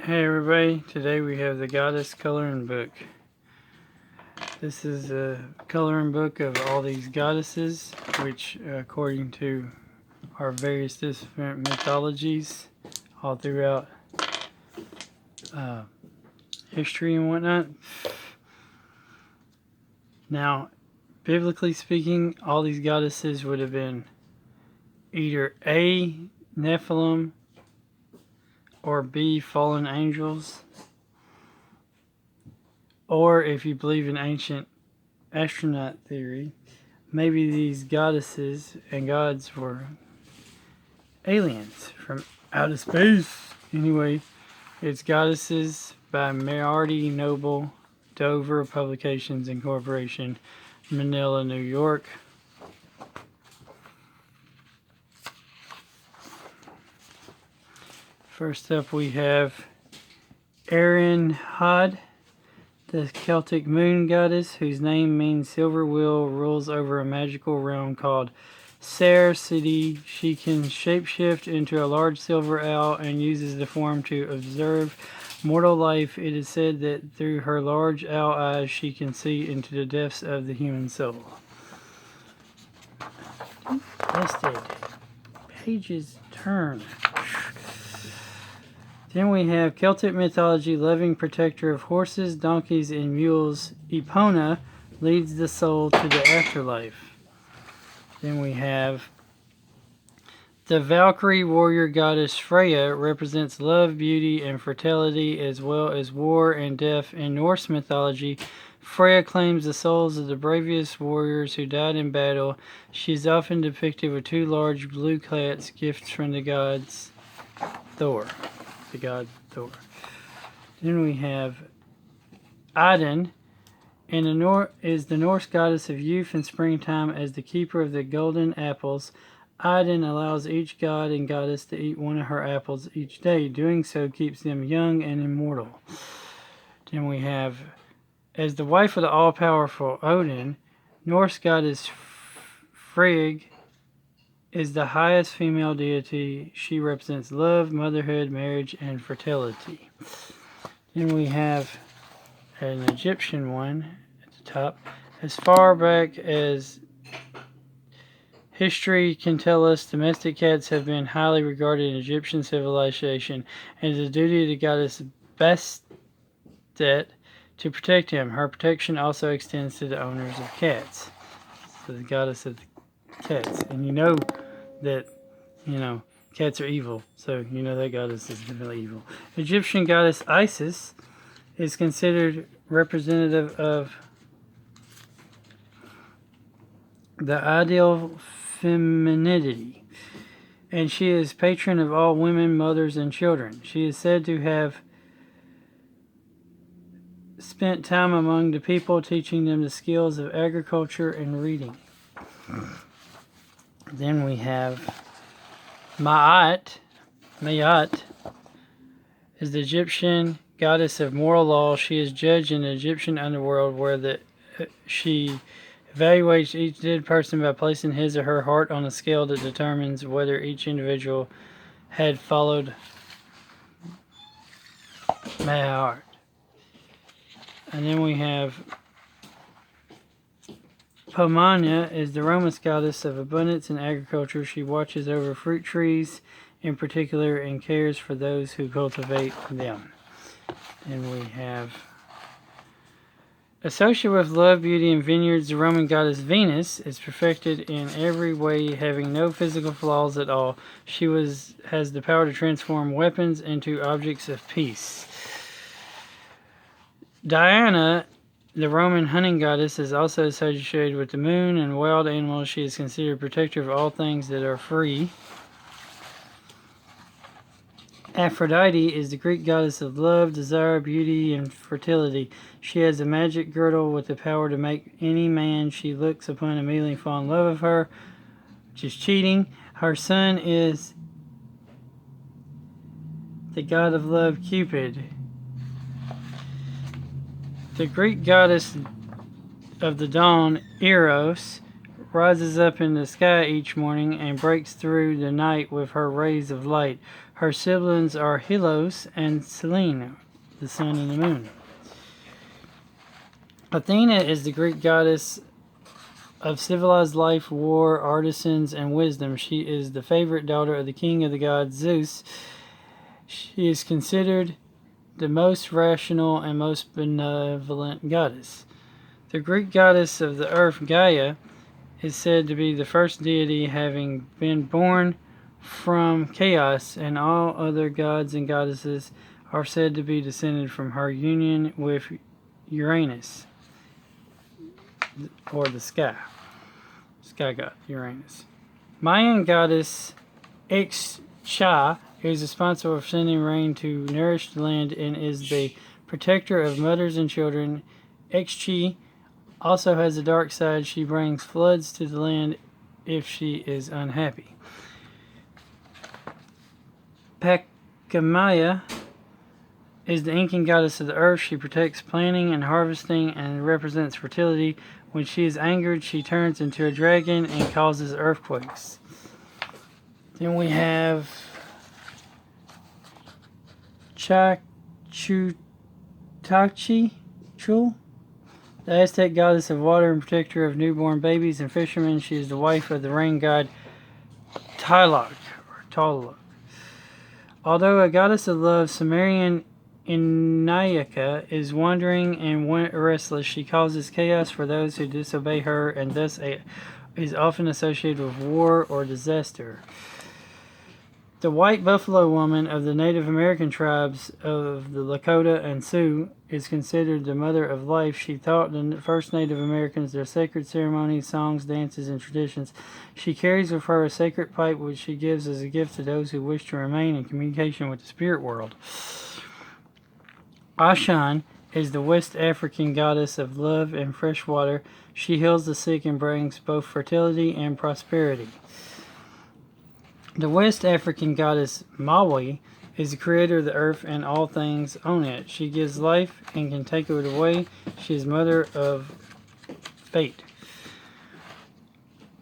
Hey everybody, today we have the Goddess Coloring Book. This is a coloring book of all these goddesses, which according to our various different mythologies all throughout history and whatnot. Now, biblically speaking, all these goddesses would have been either A, Nephilim, or B, fallen angels. Or if you believe in ancient astronaut theory, maybe these goddesses and gods were aliens from outer space. Anyway, it's Goddesses by Mayat Noble, Dover Publications Incorporation, Manila, New York. First up we have Erin Hod, the Celtic moon goddess, whose name means silver wheel, rules over a magical realm called Ser City. She can shapeshift into a large silver owl and uses the form to observe mortal life. It is said that through her large owl eyes she can see into the depths of the human soul. Tested. Pages turn. Then we have Celtic mythology, loving protector of horses, donkeys, and mules. Epona leads the soul to the afterlife. Then we have the Valkyrie warrior goddess Freya, represents love, beauty, and fertility, as well as war and death. In Norse mythology, Freya claims the souls of the bravest warriors who died in battle. She is often depicted with two large blue cats, gifts from the gods Thor. The god Thor. Then we have Idun, and is the Norse goddess of youth and springtime. As the keeper of the golden apples, Idun allows each god and goddess to eat one of her apples each day. Doing so keeps them young and immortal. Then we have, as the wife of the all-powerful Odin, Norse goddess Frigg is the highest female deity. She represents love, motherhood, marriage, and fertility. Then we have an Egyptian one at the top. As far back as history can tell us, domestic cats have been highly regarded in Egyptian civilization, and it is the duty of the goddess Bastet to protect him. Her protection also extends to the owners of cats. So the goddess of the cats. And you know that, cats are evil. So you know that goddess is definitely evil. Egyptian goddess Isis is considered representative of the ideal femininity, and she is patron of all women, mothers, and children. She is said to have spent time among the people, teaching them the skills of agriculture and reading. Then we have Mayat is the Egyptian goddess of moral law. She is judge in the Egyptian underworld, where she evaluates each dead person by placing his or her heart on a scale that determines whether each individual had followed Mayat. And then we have Paumanya is the Roman goddess of abundance and agriculture. She watches over fruit trees in particular and cares for those who cultivate them. And we have, associated with love, beauty, and vineyards, the Roman goddess Venus is perfected in every way, having no physical flaws at all. She has the power to transform weapons into objects of peace. Diana, the Roman hunting goddess, is also associated with the moon and wild animals. She is considered protector of all things that are free. Aphrodite is the Greek goddess of love, desire, beauty, and fertility. She has a magic girdle with the power to make any man she looks upon immediately fall in love with her, which is cheating. Her son is the god of love, Cupid. The Greek goddess of the dawn, Eros, rises up in the sky each morning and breaks through the night with her rays of light. Her siblings are Helios and Selene, the sun and the moon. Athena is the Greek goddess of civilized life, war, artisans, and wisdom. She is the favorite daughter of the king of the gods, Zeus. She is considered the most rational and most benevolent goddess. The Greek goddess of the earth, Gaia, is said to be the first deity, having been born from chaos, and all other gods and goddesses are said to be descended from her union with Uranus, or the sky god, Uranus. Mayan goddess Ixcha is responsible for sending rain to nourish the land and is the protector of mothers and children. Ixchi also has a dark side. She brings floods to the land if she is unhappy. Pakka Maya is the inking goddess of the earth. She protects planting and harvesting and represents fertility. When she is angered, she turns into a dragon and causes earthquakes. Then we have Chul, the Aztec goddess of water and protector of newborn babies and fishermen. She is the wife of the rain god Tlaloc. Although a goddess of love, Sumerian Inayaka is wandering and restless. She causes chaos for those who disobey her and thus is often associated with war or disaster. The white buffalo woman of the Native American tribes of the Lakota and Sioux is considered the mother of life. She taught the first Native Americans their sacred ceremonies, songs, dances, and traditions. She carries with her a sacred pipe which she gives as a gift to those who wish to remain in communication with the spirit world. Ashan is the West African goddess of love and fresh water. She heals the sick and brings both fertility and prosperity. The West African goddess Maui is the creator of the earth and all things on it. She gives life and can take it away. She is mother of fate.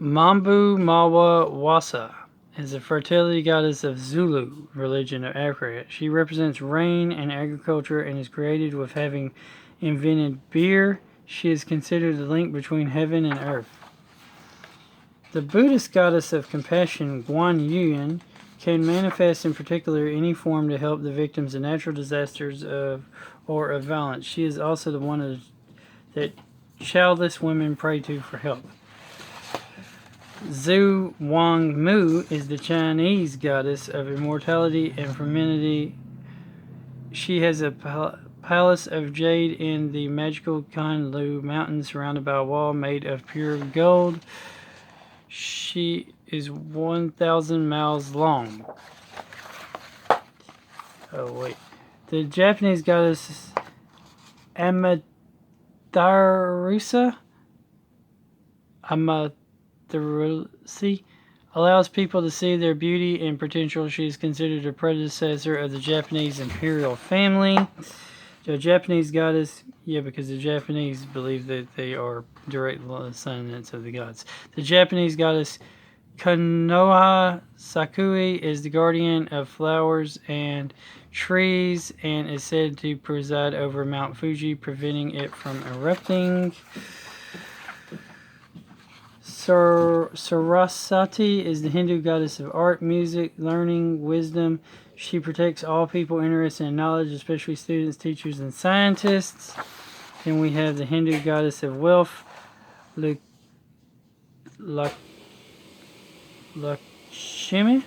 Mambu Mawa Wasa is the fertility goddess of Zulu religion of Africa. She represents rain and agriculture and is created with having invented beer. She is considered the link between heaven and earth. The Buddhist goddess of compassion, Guan Yin, can manifest in particular any form to help the victims of natural disasters or of violence. She is also the one that childless women pray to for help. Zhu Wang Mu is the Chinese goddess of immortality and femininity. She has a palace of jade in the magical Kanlu Mountains surrounded by a wall made of pure gold. She is 1,000 miles long. Oh, wait. The Japanese goddess Amaterasu allows people to see their beauty and potential. She is considered a predecessor of the Japanese imperial family. The Japanese goddess, because the Japanese believe that they are direct descendants of the gods. The Japanese goddess Konoha Sakui is the guardian of flowers and trees and is said to preside over Mount Fuji, preventing it from erupting. Saraswati is the Hindu goddess of art, music, learning, wisdom. She protects all people interested in knowledge, especially students, teachers, and scientists. Then we have the Hindu goddess of wealth, Lakshmi,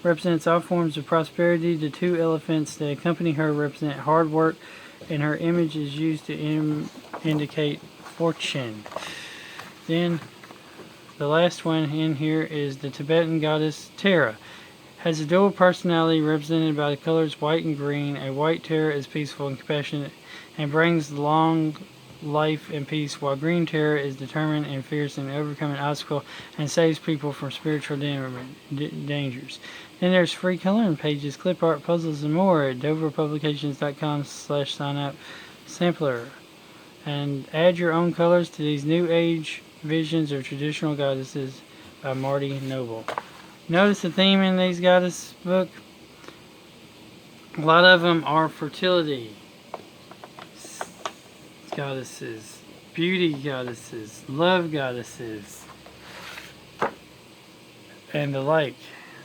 represents all forms of prosperity. The two elephants that accompany her represent hard work, and her image is used to indicate fortune. Then the last one in here is the Tibetan goddess Tara. Has a dual personality represented by the colors white and green. A white Tara is peaceful and compassionate and brings long life and peace, while green Tara is determined and fierce in overcoming obstacles and saves people from spiritual dangers. Then there's free coloring pages, clip art, puzzles, and more at doverpublications.com/sign-up sampler. And add your own colors to these new age Visions of Traditional Goddesses by Marty Noble. Notice the theme in these goddess book. A lot of them are fertility goddesses, beauty goddesses, love goddesses, and the like.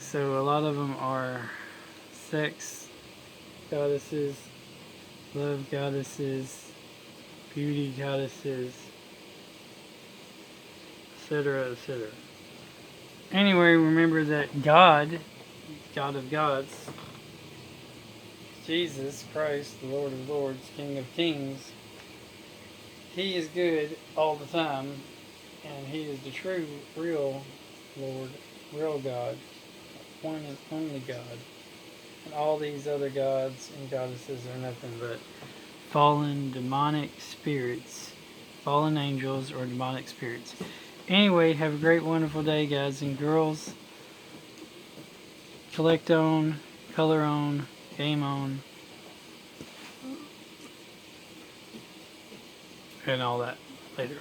So a lot of them are sex goddesses, love goddesses, beauty goddesses, etc., etc. Anyway, remember that God, God of gods, Jesus Christ, the Lord of lords, King of kings, He is good all the time, and He is the true, real Lord, real God, one and only God. And all these other gods and goddesses are nothing but fallen demonic spirits, fallen angels, or demonic spirits. Anyway, have a great, wonderful day, guys and girls. Collect on, color on, game on, and all that later.